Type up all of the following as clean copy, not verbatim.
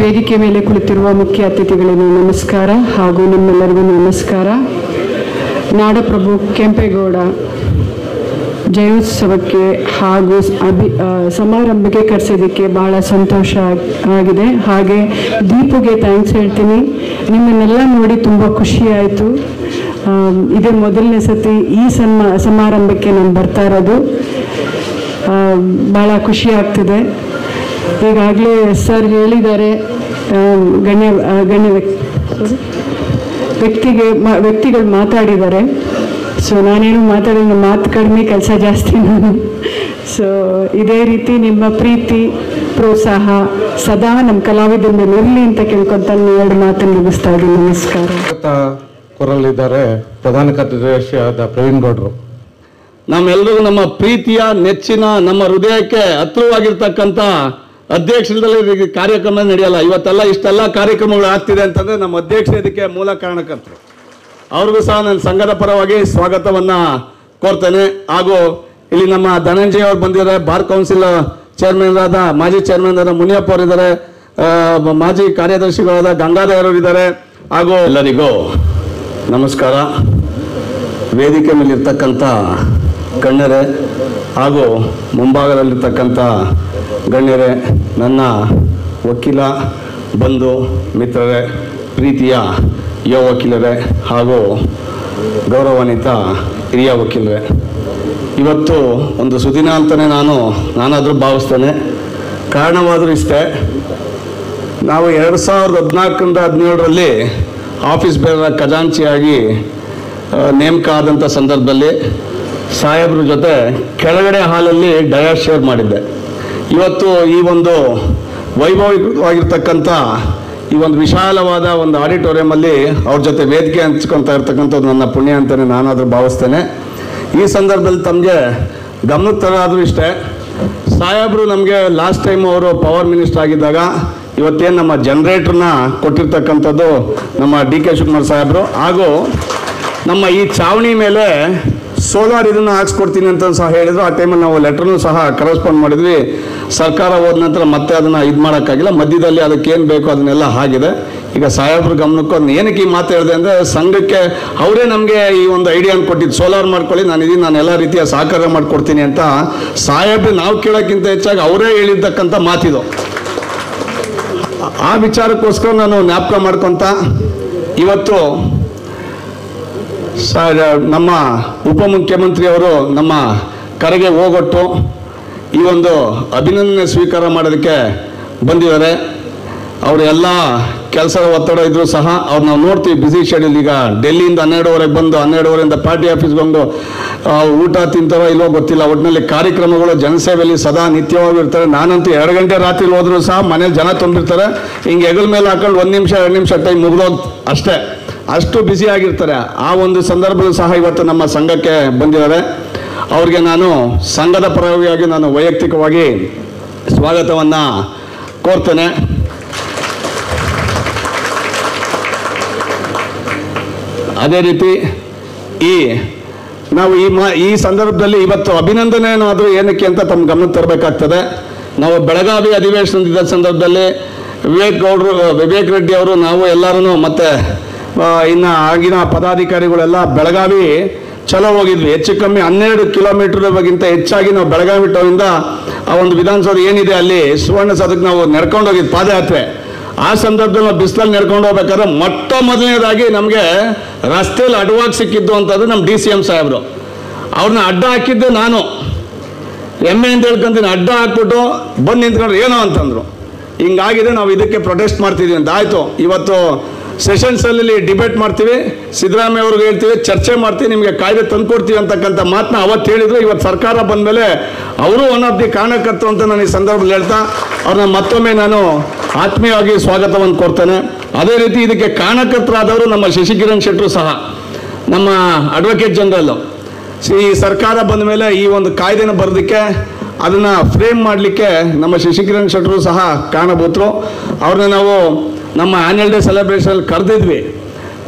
ವೇದಿಕೆ ಮೇಲೆ ಕುಳಿತಿರುವ ಮುಖ್ಯ ಅತಿಥಿಗಳಿಗೂ ನಮಸ್ಕಾರ ಹಾಗೂ ನಿಮ್ಮೆಲ್ಲರಿಗೂ ನಮಸ್ಕಾರ. ನಾಡಪ್ರಭು ಕೆಂಪೇಗೌಡ ಜಯೋತ್ಸವಕ್ಕೆ ಹಾಗೂ ಸಮಾರಂಭಕ್ಕೆ ಕರೆಸೋದಕ್ಕೆ ಬಹಳ ಸಂತೋಷ ಆಗಿದೆ. ಹಾಗೆ ದೀಪುಗೆ ಥ್ಯಾಂಕ್ಸ್ ಹೇಳ್ತೀನಿ. ನಿಮ್ಮನ್ನೆಲ್ಲ ನೋಡಿ ತುಂಬ ಖುಷಿಯಾಯಿತು. ಇದೇ ಮೊದಲನೇ ಸತಿ ಈ ಸಮಾರಂಭಕ್ಕೆ ನಾನು ಬರ್ತಾ ಇರೋದು. ಭಾಳ ಖುಷಿ ಆಗ್ತಿದೆ. ಈಗಾಗಲೇ ಸರ್ ಹೇಳಿದ್ದಾರೆ, ಗಣ್ಯ ವ್ಯಕ್ತಿಗಳು ಮಾತಾಡಿದ್ದಾರೆ. ಸೊ ನಾನೇನು ಮಾತಾಡಿದ ಮಾತು ಕಡಿಮೆ, ಕೆಲಸ ಜಾಸ್ತಿ ನಾನು. ಸೊ ಇದೇ ರೀತಿ ನಿಮ್ಮ ಪ್ರೀತಿ ಪ್ರೋತ್ಸಾಹ ಸದಾ ನಮ್ಮ ಕಲಾವಿದರಿಂದ ಇರಲಿ ಅಂತ ಕೇಳ್ಕೊಂತ ಎರಡು ಮಾತನ್ನು ಮುಗಿಸ್ತಾ ಇದ್ದೀನಿ. ನಮಸ್ಕಾರ. ಕೊರಲಿದ್ದಾರೆ ಪ್ರಧಾನ ಕಾರ್ಯದರ್ಶಿಯಾದ ಪ್ರವೀಣ್ ಗೌಡರು. ನಮ್ಮೆಲ್ಲರಿಗೂ ನಮ್ಮ ಪ್ರೀತಿಯ ನೆಚ್ಚಿನ ನಮ್ಮ ಹೃದಯಕ್ಕೆ ಹತ್ತಿರವಾಗಿರ್ತಕ್ಕಂಥ ಅಧ್ಯಕ್ಷರಲ್ಲಿ ಕಾರ್ಯಕ್ರಮ ನಡೆಯಲ್ಲ. ಇವತ್ತೆಲ್ಲ ಇಷ್ಟೆಲ್ಲ ಕಾರ್ಯಕ್ರಮಗಳು ಆಗ್ತಿದೆ ಅಂತಂದ್ರೆ ನಮ್ಮ ಅಧ್ಯಕ್ಷ ಇದಕ್ಕೆ ಮೂಲ ಕಾರಣಕರ್ತರು. ಅವ್ರಿಗೂ ಸಹ ನನ್ನ ಸಂಘದ ಪರವಾಗಿ ಸ್ವಾಗತವನ್ನ ಕೋರ್ತೇನೆ. ಹಾಗೂ ಇಲ್ಲಿ ನಮ್ಮ ಧನಂಜಯ ಅವರು ಬಂದಿದ್ದಾರೆ, ಬಾರ್ ಕೌನ್ಸಿಲ್ ಚೇರ್ಮನ್ ಆದ ಮಾಜಿ ಚೇರ್ಮನ್ ಆದ ಮುನಿಯಪ್ಪ ಅವರು ಇದ್ದಾರೆ, ಮಾಜಿ ಕಾರ್ಯದರ್ಶಿಗಳಾದ ಗಂಗಾಧರ್ ಅವರು ಇದ್ದಾರೆ. ಹಾಗೂ ಎಲ್ಲರಿಗೂ ನಮಸ್ಕಾರ. ವೇದಿಕೆ ಮೇಲಿರ್ತಕ್ಕಂಥ ಗಣ್ಯರೇ ಹಾಗೂ ಮುಂಭಾಗದಲ್ಲಿರ್ತಕ್ಕಂಥ ಗಣ್ಯರೇ, ನನ್ನ ವಕೀಲ ಬಂಧು ಮಿತ್ರರೇ, ಪ್ರೀತಿಯ ಯುವ ವಕೀಲರೇ ಹಾಗೂ ಗೌರವಾನ್ವಿತ ಹಿರಿಯ ವಕೀಲರೇ, ಇವತ್ತು ಒಂದು ಸುದಿನ ಅಂತಲೇ ನಾನಾದರೂ ಭಾವಿಸ್ತೇನೆ. ಕಾರಣವಾದರೂ ಇಷ್ಟೇ, ನಾವು 2014-17ರಲ್ಲಿ ಆಫೀಸ್ ಬೇರೆ ಖಜಾಂಚಿಯಾಗಿ ನೇಮಕ ಆದಂಥ ಸಂದರ್ಭದಲ್ಲಿ ಸಾಹೇಬ್ರ ಜೊತೆ ಕೆಳಗಡೆ ಹಾಲಲ್ಲಿ ಡಯಟ್ ಶೇರ್ ಮಾಡಿದ್ದೆ. ಇವತ್ತು ಈ ಒಂದು ವೈಭವವಾಗಿರ್ತಕ್ಕಂಥ ಈ ಒಂದು ವಿಶಾಲವಾದ ಒಂದು ಆಡಿಟೋರಿಯಮಲ್ಲಿ ಅವ್ರ ಜೊತೆ ವೇದಿಕೆ ಹಂಚ್ಕೊತಾ ಇರ್ತಕ್ಕಂಥದ್ದು ನನ್ನ ಪುಣ್ಯ ಅಂತಲೇ ನಾನಾದರೂ ಭಾವಿಸ್ತೇನೆ. ಈ ಸಂದರ್ಭದಲ್ಲಿ ತಮಗೆ ಗಮನಕ್ಕೆ ತರೋದಾದರೂ ಇಷ್ಟೇ, ಸಾಹೇಬರು ನಮಗೆ ಲಾಸ್ಟ್ ಟೈಮ್ ಅವರು ಪವರ್ ಮಿನಿಸ್ಟರ್ ಆಗಿದ್ದಾಗ ಇವತ್ತೇನು ನಮ್ಮ ಜನ್ರೇಟ್ರನ್ನ ಕೊಟ್ಟಿರ್ತಕ್ಕಂಥದ್ದು ನಮ್ಮ ಡಿ ಕೆ ಶಿವಕುಮಾರ್ ಸಾಹೇಬರು. ಹಾಗೂ ನಮ್ಮ ಈ ಚಾವಣಿ ಮೇಲೆ ಸೋಲಾರ್ ಇದನ್ನು ಹಾಕ್ಸ್ಕೊಡ್ತೀನಿ ಅಂತ ಸಹ ಹೇಳಿದ್ರು. ಆ ಟೈಮಲ್ಲಿ ನಾವು ಲೆಟ್ರನ್ನು ಸಹ ಕರೆಸ್ಪಾಂಡ್ ಮಾಡಿದ್ವಿ. ಸರ್ಕಾರ ಹೋದ ನಂತರ ಮತ್ತೆ ಅದನ್ನು ಇದು ಮಾಡೋಕ್ಕಾಗಿಲ್ಲ. ಮಧ್ಯದಲ್ಲಿ ಅದಕ್ಕೇನು ಬೇಕೋ ಅದನ್ನೆಲ್ಲ ಆಗಿದೆ. ಈಗ ಸಾಹೇಬ್ರ ಗಮನಕ್ಕೂ ಅದನ್ನ ಏನಕ್ಕೆ ಈ ಮಾತು ಹೇಳಿದೆ ಅಂದರೆ, ಸಂಘಕ್ಕೆ ಅವರೇ ನಮಗೆ ಈ ಒಂದು ಐಡಿಯಾನ ಕೊಟ್ಟಿದ್ದು, ಸೋಲಾರ್ ಮಾಡ್ಕೊಳ್ಳಿ, ನಾನು ಎಲ್ಲ ರೀತಿಯ ಸಹಕಾರ ಮಾಡಿಕೊಡ್ತೀನಿ ಅಂತ ಸಾಹೇಬ್ರು ನಾವು ಕೇಳೋಕ್ಕಿಂತ ಹೆಚ್ಚಾಗಿ ಅವರೇ ಹೇಳಿರ್ತಕ್ಕಂಥ ಮಾತಿದು. ಆ ವಿಚಾರಕ್ಕೋಸ್ಕರ ನಾನು ಜ್ಞಾಪಕ ಮಾಡ್ಕೊತ ಇವತ್ತು ನಮ್ಮ ಉಪಮುಖ್ಯಮಂತ್ರಿಯವರು ನಮ್ಮ ಕರೆಗೆ ಹೋಗೊಟ್ಟು ಈ ಒಂದು ಅಭಿನಂದನೆ ಸ್ವೀಕಾರ ಮಾಡೋದಕ್ಕೆ ಬಂದಿದ್ದಾರೆ. ಅವರು ಎಲ್ಲ ಕೆಲಸದ ಒತ್ತಡ ಇದ್ರೂ ಸಹ ಅವ್ರು ನಾವು ನೋಡ್ತೀವಿ ಬಿಸಿ ಶೆಡ್ಯೂಲ್. ಈಗ ಡೆಲ್ಲಿಯಿಂದ 12ವರೆಗೆ ಬಂದು 12ವರೆಯಿಂದ ಪಾರ್ಟಿ ಆಫೀಸ್ಗೆ ಬಂದು ಊಟ ತಿಂತಾರೋ ಇಲ್ವೋ ಗೊತ್ತಿಲ್ಲ. ಒಟ್ಟಿನಲ್ಲಿ ಕಾರ್ಯಕ್ರಮಗಳು ಜನಸೇವೆಯಲ್ಲಿ ಸದಾ ನಿತ್ಯವಾಗಿ ಇರ್ತಾರೆ. ನಾನಂತೂ 2 ಗಂಟೆ ರಾತ್ರಿ ಹೋದ್ರೂ ಸಹ ಮನೇಲಿ ಜನ ತುಂಬಿರ್ತಾರೆ. ಹಿಂಗೆ ಹೆಗಲ ಮೇಲೆ ಹಾಕೊಂಡು 1 ನಿಮಿಷ 2 ನಿಮಿಷ ಟೈಮ್ ಮುಗಿದೋಗ್ ಅಷ್ಟೇ, ಅಷ್ಟು ಬ್ಯುಸಿ ಆಗಿರ್ತಾರೆ. ಆ ಒಂದು ಸಂದರ್ಭದಲ್ಲೂ ಸಹ ಇವತ್ತು ನಮ್ಮ ಸಂಘಕ್ಕೆ ಬಂದಿದ್ದಾರೆ. ಅವ್ರಿಗೆ ನಾನು ಸಂಘದ ಪರವಾಗಿ ನಾನು ವೈಯಕ್ತಿಕವಾಗಿ ಸ್ವಾಗತವನ್ನು ಕೋರ್ತೇನೆ. ಅದೇ ರೀತಿ ನಾವು ಈ ಸಂದರ್ಭದಲ್ಲಿ ಇವತ್ತು ಅಭಿನಂದನೆ ಏನಾದರೂ ಏನಕ್ಕೆ ಅಂತ ತಮ್ಮ ಗಮನಕ್ಕೆ ತರಬೇಕಾಗ್ತದೆ. ನಾವು ಬೆಳಗಾವಿ ಅಧಿವೇಶನದ ಸಂದರ್ಭದಲ್ಲಿ ವಿವೇಕ್ ರೆಡ್ಡಿ ಅವರು ನಾವು ಎಲ್ಲರೂ ಮತ್ತೆ ಇನ್ನು ಆಗಿನ ಪದಾಧಿಕಾರಿಗಳೆಲ್ಲ ಬೆಳಗಾವಿ ಚಲೋ ಹೋಗಿದ್ವಿ. ಹೆಚ್ಚು ಕಮ್ಮಿ 12 ಕಿಲೋಮೀಟರ್ಗಿಂತ ಹೆಚ್ಚಾಗಿ ನಾವು ಬೆಳಗಾವಿ ಟೌನಿಂದ ಆ ಒಂದು ವಿಧಾನಸೌಧ ಏನಿದೆ ಅಲ್ಲಿ ಸುವರ್ಣಸೌಧಕ್ಕೆ ನಾವು ನಡ್ಕೊಂಡು ಹೋಗಿದ್ದು ಪಾದಯಾತ್ರೆ. ಆ ಸಂದರ್ಭದಲ್ಲಿ ನಾವು ಬಿಸಿಲಲ್ಲಿ ನಡ್ಕೊಂಡು ಹೋಗ್ಬೇಕಾದ್ರೆ ಮೊಟ್ಟ ಮೊದಲನೇದಾಗಿ ನಮಗೆ ರಸ್ತೆಯಲ್ಲಿ ಅಡ್ಡವಾಗಿ ಸಿಕ್ಕಿದ್ದು ಅಂತಂದ್ರೆ ನಮ್ಮ DCM ಸಾಹೇಬರು. ಅವ್ರನ್ನ ಅಡ್ಡ ಹಾಕಿದ್ದೆ ನಾನು, ಹೆಮ್ಮೆ ಅಂತ ಹೇಳ್ಕೊಂತೀನಿ. ಅಡ್ಡ ಹಾಕ್ಬಿಟ್ಟು ಬಂದು ನಿಂತ್ಕೊಂಡ್ರು ಏನೋ ಅಂತಂದರು. ಹಿಂಗಾಗಿದೆ, ನಾವು ಇದಕ್ಕೆ ಪ್ರೊಟೆಸ್ಟ್ ಮಾಡ್ತಿದ್ದೀವಿ ಅಂತ. ಆಯಿತು, ಇವತ್ತು ಸೆಷನ್ಸಲ್ಲಿ ಡಿಬೇಟ್ ಮಾಡ್ತೀವಿ, ಸಿದ್ದರಾಮಯ್ಯ ಅವ್ರಿಗೆ ಹೇಳ್ತೀವಿ, ಚರ್ಚೆ ಮಾಡ್ತೀವಿ, ನಿಮಗೆ ಕಾಯ್ದೆ ತಂದುಕೊಡ್ತೀವಿ ಅಂತಕ್ಕಂಥ ಮಾತನ್ನ ಅವತ್ತು ಹೇಳಿದ್ರು. ಇವತ್ತು ಸರ್ಕಾರ ಬಂದ ಮೇಲೆ ಅವರು ಒನ್ ಆಫ್ ದಿ ಕಾರಣಕರ್ತರು ಅಂತ ನಾನು ಈ ಸಂದರ್ಭದಲ್ಲಿ ಹೇಳ್ತಾ ಅವ್ರನ್ನ ಮತ್ತೊಮ್ಮೆ ನಾನು ಆತ್ಮೀಯವಾಗಿ ಸ್ವಾಗತವನ್ನು ಕೊಡ್ತೇನೆ. ಅದೇ ರೀತಿ ಇದಕ್ಕೆ ಕಾರಣಕರ್ತರಾದವರು ನಮ್ಮ ಶಶಿಕಿರಣ್ ಶೆಟ್ಟರು ಸಹ, ನಮ್ಮ ಅಡ್ವೊಕೇಟ್ ಜನರಲ್ಲು. ಈ ಸರ್ಕಾರ ಬಂದ ಮೇಲೆ ಈ ಒಂದು ಕಾಯ್ದೆನ ಬರೋದಕ್ಕೆ ಅದನ್ನು ಫ್ರೇಮ್ ಮಾಡಲಿಕ್ಕೆ ನಮ್ಮ ಶಶಿಕಿರಣ್ ಶೆಟ್ಟರು ಸಹ ಕಾರಣಭೂತರು. ಅವ್ರನ್ನ ನಾವು ನಮ್ಮ ಆ್ಯನ್ಯಲ್ ಡೇ ಸೆಲೆಬ್ರೇಷನ್ ಕರೆದಿದ್ವಿ.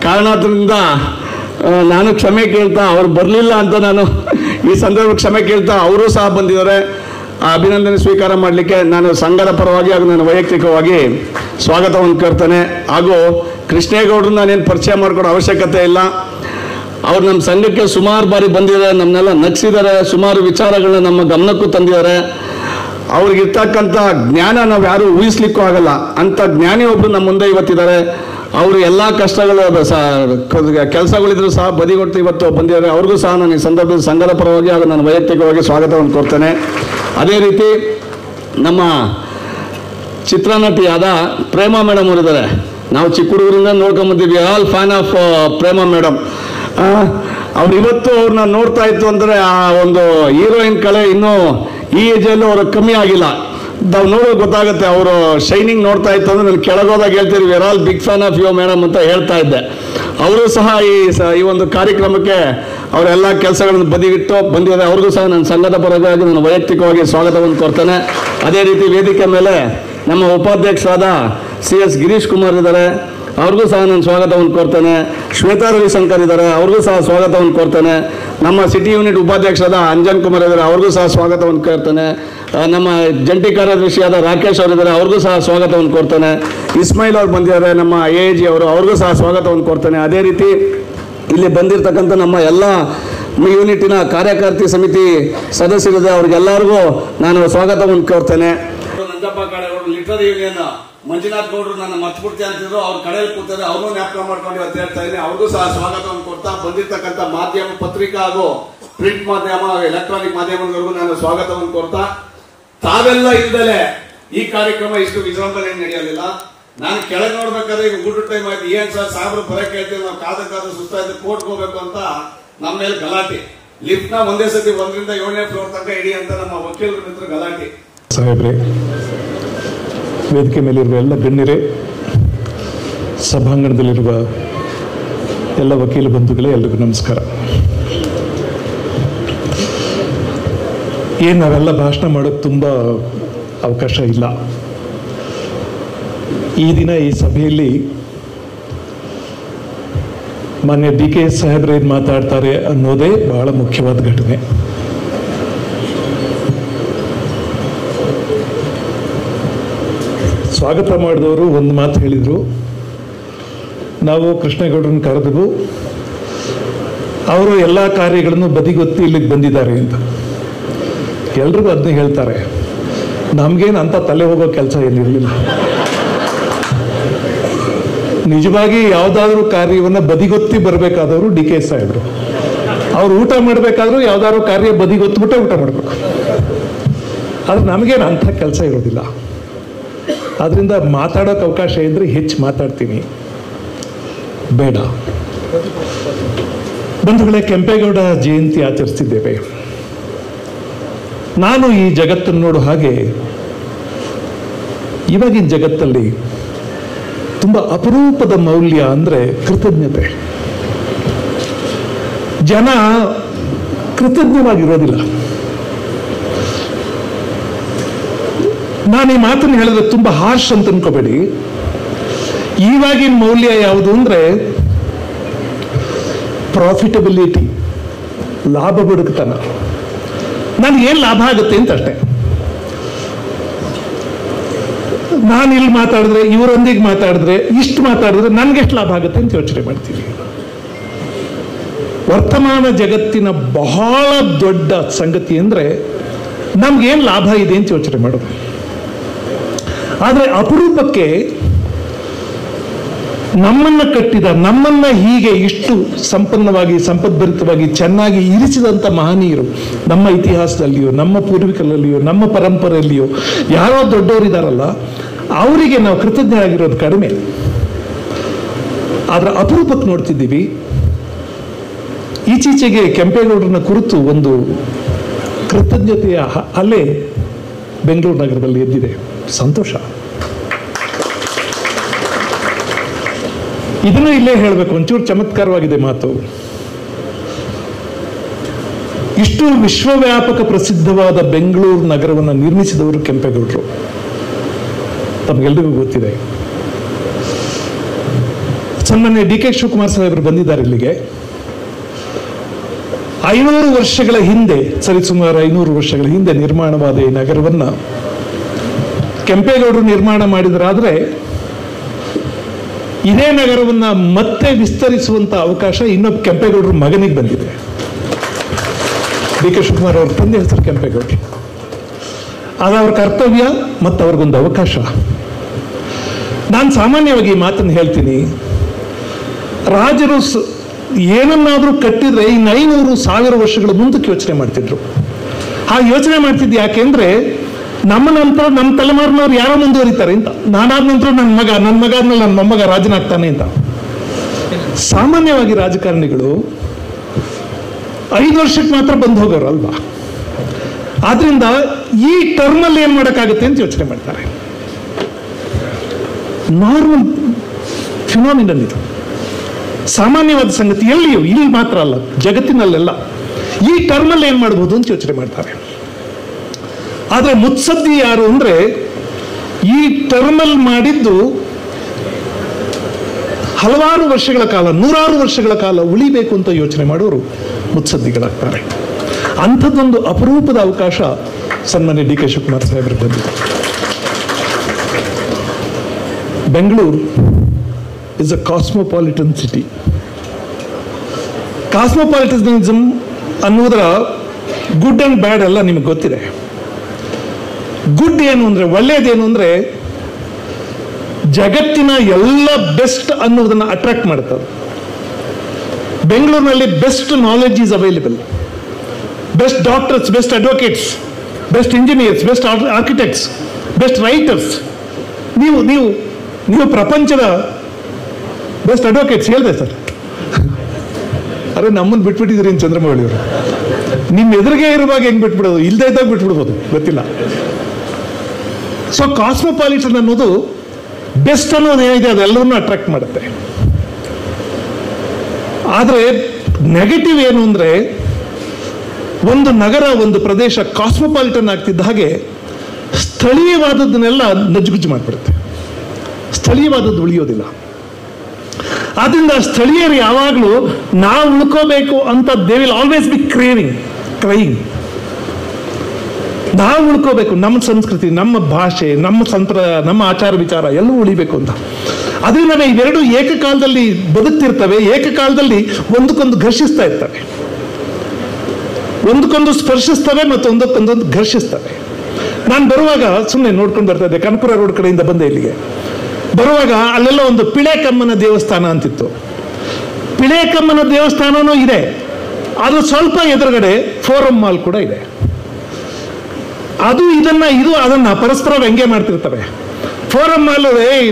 ಕಾರಣದಿಂದ ನಾನು ಕ್ಷಮೆ ಕೇಳ್ತಾ, ಅವ್ರು ಬರಲಿಲ್ಲ ಅಂತ ನಾನು ಈ ಸಂದರ್ಭ ಕ್ಷಮೆ ಕೇಳ್ತಾ ಅವರು ಸಹ ಬಂದಿದ್ದಾರೆ. ಆ ಅಭಿನಂದನೆ ಸ್ವೀಕಾರ ಮಾಡಲಿಕ್ಕೆ ನಾನು ಸಂಘದ ಪರವಾಗಿ ಹಾಗೂ ನಾನು ವೈಯಕ್ತಿಕವಾಗಿ ಸ್ವಾಗತವನ್ನು ಕೋರ್ತೇನೆ. ಹಾಗೂ ಕೃಷ್ಣೇಗೌಡರು ನಾನೇನು ಪರಿಚಯ ಮಾಡಿಕೊಡೋ ಅವಶ್ಯಕತೆ ಇಲ್ಲ. ಅವ್ರು ನಮ್ಮ ಸಂಘಕ್ಕೆ ಸುಮಾರು ಬಾರಿ ಬಂದಿದ್ದಾರೆ, ನಮ್ಮನ್ನೆಲ್ಲ ನಗಿಸಿದ್ದಾರೆ, ಸುಮಾರು ವಿಚಾರಗಳನ್ನ ನಮ್ಮ ಗಮನಕ್ಕೂ ತಂದಿದ್ದಾರೆ. ಅವ್ರಿಗಿರ್ತಕ್ಕಂಥ ಜ್ಞಾನ ನಾವು ಯಾರು ಊಹಿಸ್ಲಿಕ್ಕೂ ಆಗಲ್ಲ. ಅಂಥ ಜ್ಞಾನಿ ಒಬ್ಬರು ನಮ್ಮ ಮುಂದೆ ಇವತ್ತಿದ್ದಾರೆ. ಅವರು ಎಲ್ಲ ಕಷ್ಟಗಳು ಕೆಲಸಗಳಿದ್ರು ಸಹ ಬದಿಗೊಟ್ಟು ಇವತ್ತು ಬಂದಿದ್ದಾರೆ. ಅವ್ರಿಗೂ ಸಹ ನಾನು ಈ ಸಂದರ್ಭದಲ್ಲಿ ಸಂಘದ ಪರವಾಗಿ ಹಾಗೂ ನಾನು ವೈಯಕ್ತಿಕವಾಗಿ ಸ್ವಾಗತವನ್ನು ಕೋರ್ತೇನೆ. ಅದೇ ರೀತಿ ನಮ್ಮ ಚಿತ್ರನಟಿಯಾದ ಪ್ರೇಮಾ ಮೇಡಮ್ ಅವರಿದ್ದಾರೆ. ನಾವು ಚಿಕ್ಕ ಹುಡುಗರಿಂದ ನೋಡ್ಕೊಂಬಂದಿದ್ವಿ, all fan of Prema madam. ಅವ್ರು ಇವತ್ತು ಅವ್ರನ್ನ ನೋಡ್ತಾ ಇತ್ತು ಅಂದರೆ ಆ ಒಂದು ಹೀರೋಯಿನ್ ಕಳೆ ಇನ್ನೂ ಈ ಏಜಲ್ಲೂ ಅವ್ರಿಗೆ ಕಮ್ಮಿ ಆಗಿಲ್ಲ. ನಾವು ನೋಡೋದು ಗೊತ್ತಾಗುತ್ತೆ. ಅವರು ಶೈನಿಂಗ್ ನೋಡ್ತಾ ಇತ್ತು ಅಂದರೆ ನಾನು ಕೆಳಗೋದಾಗ ಹೇಳ್ತೀವಿ, we are all big fan of you madam ಅಂತ ಹೇಳ್ತಾ ಇದ್ದೆ. ಅವರು ಸಹ ಈ ಒಂದು ಕಾರ್ಯಕ್ರಮಕ್ಕೆ ಅವರೆಲ್ಲ ಕೆಲಸಗಳನ್ನು ಬದಿಗಿಟ್ಟು ಬಂದಿದ್ದಾರೆ. ಅವ್ರಿಗೂ ಸಹ ನನ್ನ ಸಂಘದ ಪರವಾಗಿ ನಾನು ವೈಯಕ್ತಿಕವಾಗಿ ಸ್ವಾಗತವನ್ನು ಕೋರ್ತೇನೆ. ಅದೇ ರೀತಿ ವೇದಿಕೆ ಮೇಲೆ ನಮ್ಮ ಉಪಾಧ್ಯಕ್ಷರಾದ CS ಗಿರೀಶ್ ಕುಮಾರ್ ಇದ್ದಾರೆ, ಅವ್ರಿಗೂ ಸಹ ನಾನು ಸ್ವಾಗತವನ್ನು ಕೋರ್ತೇನೆ. ಶ್ವೇತಾ ರವಿಶಂಕರ್ ಇದ್ದಾರೆ, ಅವ್ರಿಗೂ ಸಹ ಸ್ವಾಗತವನ್ನು ಕೋರ್ತೇನೆ. ನಮ್ಮ ಸಿಟಿ ಯೂನಿಟ್ ಉಪಾಧ್ಯಕ್ಷರಾದ ಅಂಜನ್ ಕುಮಾರ್ ಇದ್ದಾರೆ, ಅವ್ರಿಗೂ ಸಹ ಸ್ವಾಗತವನ್ನು ಕೋರ್ತೇನೆ. ನಮ್ಮ ಜಂಟಿ ಕಾರ್ಯದರ್ಶಿಯಾದ ರಾಕೇಶ್ ಅವರಿದ್ದಾರೆ, ಅವ್ರಿಗೂ ಸಹ ಸ್ವಾಗತವನ್ನು ಕೋರ್ತೇನೆ. ಇಸ್ಮಾಯಿಲ್ ಅವ್ರು ಬಂದಿದ್ದಾರೆ, ನಮ್ಮ AAG ಅವರು, ಅವ್ರಿಗೂ ಸಹ ಸ್ವಾಗತವನ್ನು ಕೋರ್ತೇನೆ. ಅದೇ ರೀತಿ ಇಲ್ಲಿ ಬಂದಿರತಕ್ಕಂಥ ನಮ್ಮ ಎಲ್ಲ ಯೂನಿಟಿನ ಕಾರ್ಯಕಾರಿ ಸಮಿತಿ ಸದಸ್ಯರಿದೆ, ಅವ್ರಿಗೆಲ್ಲರಿಗೂ ನಾನು ಸ್ವಾಗತವನ್ನು ಕೋರ್ತೇನೆ. ನಂಜಪ್ಪ ಕಾಳೇಗೌಡರು, ಲಿಟರರಿ ಯೂನಿಯನ್ ಮಂಜುನಾಥ್ ಗೌಡರು ನನ್ನ ಮರ್ತ್ಬಿಡ್ತೀವಿ ಅಂತಿದ್ರು, ಅವ್ರ ಕಡೆಯಲ್ಲಿ ಕೂತಾರೆ, ಅವ್ರನ್ನೂ ಜ್ಞಾಪಕ ಮಾಡ್ಕೊಂಡು ಇವತ್ತು ಹೇಳ್ತಾ ಇದ್ದೀನಿ. ಅವ್ರಿಗೂ ಸಹ ಸ್ವಾಗತವನ್ನು ಕೊಡ್ತಾ ಬಂದಿರತಕ್ಕಂಥ ಮಾಧ್ಯಮ, ಪತ್ರಿಕಾ ಹಾಗೂ ಪ್ರಿಂಟ್ ಮಾಧ್ಯಮ, ಎಲೆಕ್ಟ್ರಾನಿಕ್ ಮಾಧ್ಯಮದವರೆಗೂ ನಾನು ಸ್ವಾಗತವನ್ನು ಕೊಡ್ತಾ, ತಾವೆಲ್ಲ ಇದ್ದಲೆ ಈ ಕಾರ್ಯಕ್ರಮ ಇಷ್ಟು ವಿಜೃಂಭಣೆ ನಡೆಯಲಿಲ್ಲ. ನಾನು ಕೆಳಗೆ ನೋಡ್ಬೇಕಾದ್ರೆ ಈಗ ಊಟ ಟೈಮ್ ಆಯ್ತು, ಏನ್ ಸರ್ ಸಾಬ್ರು ಬರಕ್ಕೆ ಹೇಳ್ತೀವಿ, ನಾವು ಕಾದ ಸುಸ್ತಾಯ್ತು, ಕೋರ್ಟ್ಗೆ ಹೋಗ್ಬೇಕು ಅಂತ ನಮ್ಮ ಮೇಲೆ ಗಲಾಟೆ. ಲಿಫ್ಟ್ ನ ಒಂದೇ ಸತಿ 1ರಿಂದ 7ನೇ ಫ್ಲೋರ್ ತನಕ ಇಡಿ ಅಂತ ನಮ್ಮ ವಕೀಲರ ಮಿತ್ರ ಗಲಾಟೆ. ಸಾಹೇಬ್ರೆ, ವೇದಿಕೆ ಮೇಲಿರುವ ಎಲ್ಲ ಗಣ್ಯರೇ, ಸಭಾಂಗಣದಲ್ಲಿರುವ ಎಲ್ಲ ವಕೀಲ ಬಂಧುಗಳೇ, ಎಲ್ರಿಗೂ ನಮಸ್ಕಾರ. ಏನು ನಾವೆಲ್ಲ ಭಾಷಣ ಮಾಡೋಕ್ಕೆ ತುಂಬ ಅವಕಾಶ ಇಲ್ಲ. ಈ ದಿನ ಈ ಸಭೆಯಲ್ಲಿ ಮಾನ್ಯ DK ಸಾಹೇಬ್ರು ಏನು ಮಾತಾಡ್ತಾರೆ ಅನ್ನೋದೇ ಬಹಳ ಮುಖ್ಯವಾದ ಘಟನೆ. ಸ್ವಾಗತ ಮಾಡಿದವರು ಒಂದು ಮಾತು ಹೇಳಿದರು, ನಾವು ಕೃಷ್ಣೇಗೌಡರನ್ನು ಕರೆದವು, ಅವರು ಎಲ್ಲ ಕಾರ್ಯಗಳನ್ನು ಬದಿಗೊತ್ತಿ ಇಲ್ಲಿಗೆ ಬಂದಿದ್ದಾರೆ ಅಂತ. ಎಲ್ರಿಗೂ ಅದನ್ನೇ ಹೇಳ್ತಾರೆ. ನಮಗೇನು ಅಂತ ತಲೆ ಹೋಗೋ ಕೆಲಸ ಏನಿರಲಿಲ್ಲ. ನಿಜವಾಗಿ ಯಾವುದಾದ್ರೂ ಕಾರ್ಯವನ್ನು ಬದಿಗೊತ್ತಿ ಬರಬೇಕಾದವರು DK ಸಾಹೇಬರು. ಅವ್ರು ಊಟ ಮಾಡಬೇಕಾದ್ರೂ ಯಾವುದಾದ್ರೂ ಕಾರ್ಯ ಬದಿಗೊತ್ಬಿಟ್ಟೆ ಊಟ ಮಾಡಬೇಕು. ಆದರೆ ನಮಗೇನು ಅಂಥ ಕೆಲಸ ಇರೋದಿಲ್ಲ. ಆದ್ದರಿಂದ ಮಾತಾಡೋಕೆ ಅವಕಾಶ ಇದ್ದರೆ ಹೆಚ್ಚು ಮಾತಾಡ್ತೀನಿ, ಬೇಡ. ಬಂಧುಗಳೇ, ಕೆಂಪೇಗೌಡ ಜಯಂತಿ ಆಚರಿಸ್ತಿದ್ದೇವೆ. ನಾನು ಈ ಜಗತ್ತನ್ನು ನೋಡೋ ಹಾಗೆ ಇವಾಗಿನ ಜಗತ್ತಲ್ಲಿ ತುಂಬ ಅಪರೂಪದ ಮೌಲ್ಯ ಅಂದರೆ ಕೃತಜ್ಞತೆ. ಜನ ಕೃತಜ್ಞವಾಗಿರೋದಿಲ್ಲ. ನಾನು ಈ ಮಾತನ್ನು ಹೇಳಿದ್ರೆ ತುಂಬ ಹಾರ್ಷ್ ಅಂತ ಅನ್ಕೋಬೇಡಿ. ಇವಾಗಿನ ಮೌಲ್ಯ ಯಾವುದು ಅಂದರೆ ಪ್ರಾಫಿಟಬಿಲಿಟಿ, ಲಾಭ ಬದುಕತನ. ನನಗೇನು ಲಾಭ ಆಗುತ್ತೆ ಅಂತ ಅಷ್ಟೇ. ನಾನು ಇಲ್ಲಿ ಮಾತಾಡಿದ್ರೆ, ಇವರೊಂದಿಗೆ ಮಾತಾಡಿದ್ರೆ, ಇಷ್ಟು ಮಾತಾಡಿದ್ರೆ ನನಗೆಷ್ಟು ಲಾಭ ಆಗುತ್ತೆ ಅಂತ ಯೋಚನೆ ಮಾಡ್ತೀವಿ. ವರ್ತಮಾನ ಜಗತ್ತಿನ ಬಹಳ ದೊಡ್ಡ ಸಂಗತಿ ಅಂದರೆ ನಮ್ಗೇನು ಲಾಭ ಇದೆ ಅಂತ ಯೋಚನೆ ಮಾಡೋದು. ಆದರೆ ಅಪರೂಪಕ್ಕೆ ನಮ್ಮನ್ನು ಕಟ್ಟಿದ, ನಮ್ಮನ್ನ ಹೀಗೆ ಇಷ್ಟು ಸಂಪನ್ನವಾಗಿ, ಸಂಪದ್ಭರಿತವಾಗಿ, ಚೆನ್ನಾಗಿ ಇರಿಸಿದಂಥ ಮಹನೀಯರು ನಮ್ಮ ಇತಿಹಾಸದಲ್ಲಿಯೋ, ನಮ್ಮ ಪೂರ್ವಿಕರಲ್ಲಿಯೋ, ನಮ್ಮ ಪರಂಪರೆಯಲ್ಲಿಯೋ ಯಾರೋ ದೊಡ್ಡವರಿದ್ದಾರಲ್ಲ, ಅವರಿಗೆ ನಾವು ಕೃತಜ್ಞರಾಗಿರೋದು ಕಡಿಮೆ. ಆದರೆ ಅಪರೂಪಕ್ಕೆ ನೋಡ್ತಿದ್ದೀವಿ. ಈಚೀಚೆಗೆ ಕೆಂಪೇಗೌಡರನ್ನ ಕುರಿತು ಒಂದು ಕೃತಜ್ಞತೆಯ ಅಲೆ ಬೆಂಗಳೂರು ನಗರದಲ್ಲಿ ಎದ್ದಿದೆ. ಸಂತೋಷ. ಇದನ್ನು ಇಲ್ಲೇ ಹೇಳಬೇಕು, ಒಂಚೂರು ಚಮತ್ಕಾರವಾಗಿದೆ ಮಾತು. ಇಷ್ಟು ವಿಶ್ವವ್ಯಾಪಕ ಪ್ರಸಿದ್ಧವಾದ ಬೆಂಗಳೂರು ನಗರವನ್ನು ನಿರ್ಮಿಸಿದವರು ಕೆಂಪೇಗೌಡರು, ತಮಗೆಲ್ಲರಿಗೂ ಗೊತ್ತಿದೆ. ಸನ್ಮಾನ್ಯ DK ಶಿವಕುಮಾರ್ ಸಾಹೇಬರು ಬಂದಿದ್ದಾರೆ ಇಲ್ಲಿಗೆ. 500 ವರ್ಷಗಳ ಹಿಂದೆ, ಸರಿಸುಮಾರು 500 ವರ್ಷಗಳ ಹಿಂದೆ ನಿರ್ಮಾಣವಾದ ಈ ನಗರವನ್ನು ಕೆಂಪೇಗೌಡರು ನಿರ್ಮಾಣ ಮಾಡಿದರಾದ್ರೆ ಇದೇ ನಗರವನ್ನ ಮತ್ತೆ ವಿಸ್ತರಿಸುವಂತ ಅವಕಾಶ ಇನ್ನೊಬ್ಬ ಕೆಂಪೇಗೌಡರ ಮಗನಿಗೆ ಬಂದಿದೆ. ಡಿ ಕೆ ಶಿವಕುಮಾರ್ ಅವ್ರ ತಂದೆ ಹೆಸರು ಕೆಂಪೇಗೌಡರು. ಅದು ಅವ್ರ ಕರ್ತವ್ಯ ಮತ್ತು ಅವ್ರಿಗೊಂದು ಅವಕಾಶ. ನಾನು ಸಾಮಾನ್ಯವಾಗಿ ಈ ಮಾತನ್ನು ಹೇಳ್ತೀನಿ, ರಾಜರು ಏನನ್ನಾದ್ರೂ ಕಟ್ಟಿದ್ರೆ ಇನ್ನು 500,000 ವರ್ಷಗಳ ಮುಂದಕ್ಕೆ ಯೋಚನೆ ಮಾಡ್ತಿದ್ರು. ಆ ಯೋಚನೆ ಮಾಡ್ತಿದ್ದು ಯಾಕೆಂದ್ರೆ ನಮ್ಮ ನಂತರ ನಮ್ಮ ತಲೆಮಾರಿನವ್ರು ಯಾರೋ ಮುಂದುವರಿತಾರೆ ಅಂತ. ನಾನಾದ ನಂತರ ನನ್ನ ಮಗ ಆದ್ಮೇಲೆ ನನ್ನ ಮೊಮ್ಮಗ ರಾಜನಾಗ್ತಾನೆ ಅಂತ. ಸಾಮಾನ್ಯವಾಗಿ ರಾಜಕಾರಣಿಗಳು 5 ವರ್ಷಕ್ಕೆ ಮಾತ್ರ ಬಂದು ಹೋಗೋರು ಅಲ್ವಾ. ಆದ್ರಿಂದ ಈ ಟರ್ಮಲ್ಲಿ ಏನ್ ಮಾಡೋಕ್ಕಾಗುತ್ತೆ ಅಂತ ಯೋಚನೆ ಮಾಡ್ತಾರೆ. ನಾರ್ಮಲ್ ಫಿನಾಮಿನನ್ ಇದು, ಸಾಮಾನ್ಯವಾದ ಸಂಗತಿ. ಎಲ್ಲಿಯೂ, ಇಲ್ಲಿ ಮಾತ್ರ ಅಲ್ಲ, ಜಗತ್ತಿನಲ್ಲೆಲ್ಲ ಈ ಟರ್ಮಲ್ಲಿ ಏನ್ ಮಾಡಬಹುದು ಅಂತ ಯೋಚನೆ ಮಾಡ್ತಾರೆ. ಆದ್ರೆ ಮುತ್ಸದ್ದಿ ಯಾರು ಅಂದ್ರೆ ಈ ಟರ್ಮಲ್ ಮಾಡಿದ್ದು ಹಲವಾರು ವರ್ಷಗಳ ಕಾಲ, 100 ವರ್ಷಗಳ ಕಾಲ ಉಳಿಬೇಕು ಅಂತ ಯೋಚನೆ ಮಾಡೋರು ಮುತ್ಸದ್ದಿಗಳಾಗ್ತಾರೆ. ಅಂಥದ್ದೊಂದು ಅಪರೂಪದ ಅವಕಾಶ ಸನ್ಮಾನ್ಯ ಡಿ ಕೆ ಶಿವಕುಮಾರ್ ಸಾಹೇಬರಿಗೆ ಬಂದಿದೆ. Bengaluru is a cosmopolitan city. Cosmopolitanism ಅನ್ನುವುದರ ಗುಡ್ ಅಂಡ್ ಬ್ಯಾಡ್ ಎಲ್ಲ ನಿಮಗೆ ಗೊತ್ತಿದೆ. ಗುಡ್ ಏನು ಅಂದ್ರೆ, ಒಳ್ಳೆಯದೇನು ಅಂದ್ರೆ ಜಗತ್ತಿನ ಎಲ್ಲ ಬೆಸ್ಟ್ ಅನ್ನೋದನ್ನ ಅಟ್ರಾಕ್ಟ್ ಮಾಡುತ್ತದೆ. ಬೆಂಗಳೂರಿನಲ್ಲಿ best knowledge is available. Best doctors, best advocates, best engineers, best architects, best writers. ನೀವು ಪ್ರಪಂಚದ ಬೆಸ್ಟ್ ಅಡ್ವೊಕೇಟ್ಸ್ ಹೇಳಿದೆ ಸರ್. ಅರೆ ನಮ್ಮನ್ನು ಬಿಟ್ಬಿಟ್ಟಿದ್ರಿ ಚಂದ್ರಮೌಳಿ ಅವರು. ನಿಮ್ಮ ಎದುರಿಗೆ ಇರುವಾಗ ಹೆಂಗ್ ಬಿಟ್ಬಿಡೋದು, ಇಲ್ಲದೆ ಇದ್ದಾಗ ಬಿಟ್ಬಿಡ್ಬೋದು, ಗೊತ್ತಿಲ್ಲ. ಸೊ ಕಾಸ್ಮೋಪಾಲಿಟನ್ ಅನ್ನೋದು ಬೆಸ್ಟ್ ಅನ್ನೋದು ಏನಿದೆ ಅದೆಲ್ಲವನ್ನೂ ಅಟ್ರಾಕ್ಟ್ ಮಾಡುತ್ತೆ. ಆದರೆ ನೆಗೆಟಿವ್ ಏನು ಅಂದ್ರೆ, ಒಂದು ನಗರ, ಒಂದು ಪ್ರದೇಶ ಕಾಸ್ಮೋಪಾಲಿಟನ್ ಆಗ್ತಿದ್ದ ಹಾಗೆ ಸ್ಥಳೀಯವಾದದ್ದನ್ನೆಲ್ಲ ನಜ್ಜುಗುಜ್ಜು ಮಾಡಿಬಿಡುತ್ತೆ. ಸ್ಥಳೀಯವಾದದ್ದು ಉಳಿಯೋದಿಲ್ಲ. ಆದ್ರಿಂದ ಸ್ಥಳೀಯರು ಯಾವಾಗಲೂ ನಾವು ಉಳ್ಕೋಬೇಕು ಅಂತ they will always B crying. ನಾವು ಉಳ್ಕೋಬೇಕು, ನಮ್ಮ ಸಂಸ್ಕೃತಿ, ನಮ್ಮ ಭಾಷೆ, ನಮ್ಮ ಸಂಪ್ರದಾಯ, ನಮ್ಮ ಆಚಾರ ವಿಚಾರ ಎಲ್ಲವೂ ಉಳಿಬೇಕು ಅಂತ. ಅದರಿಂದ ಇವೆರಡು ಏಕಕಾಲದಲ್ಲಿ ಬದುಕ್ತಿರ್ತವೆ, ಏಕಕಾಲದಲ್ಲಿ ಒಂದಕ್ಕೊಂದು ಘರ್ಷಿಸ್ತಾ ಇರ್ತವೆ, ಒಂದಕ್ಕೊಂದು ಸ್ಪರ್ಶಿಸ್ತವೆ ಮತ್ತು ಒಂದಕ್ಕೊಂದೊಂದು ಘರ್ಷಿಸ್ತವೆ. ನಾನು ಬರುವಾಗ ಸುಮ್ಮನೆ ನೋಡ್ಕೊಂಡು ಬರ್ತಾ ಇದ್ದೆ, ಕನಕಪುರ ರೋಡ್ ಕಡೆಯಿಂದ ಬಂದೆ ಇಲ್ಲಿಗೆ. ಬರುವಾಗ ಅಲ್ಲೆಲ್ಲ ಒಂದು ಪಿಳೆಕಮ್ಮನ ದೇವಸ್ಥಾನ ಅಂತಿತ್ತು. ಪಿಳೆಕಮ್ಮನ ದೇವಸ್ಥಾನನೂ ಇದೆ, ಅದು ಸ್ವಲ್ಪ ಎದುರುಗಡೆ ಫೋರಂ ಮಾಲ್ ಕೂಡ ಇದೆ. ಅದು ಇದು ಅದನ್ನ ಪರಸ್ಪರ ವ್ಯಂಗ್ಯ ಮಾಡ್ತಿರ್ತವೆ. ಫೋರಂ ಮಾಲ್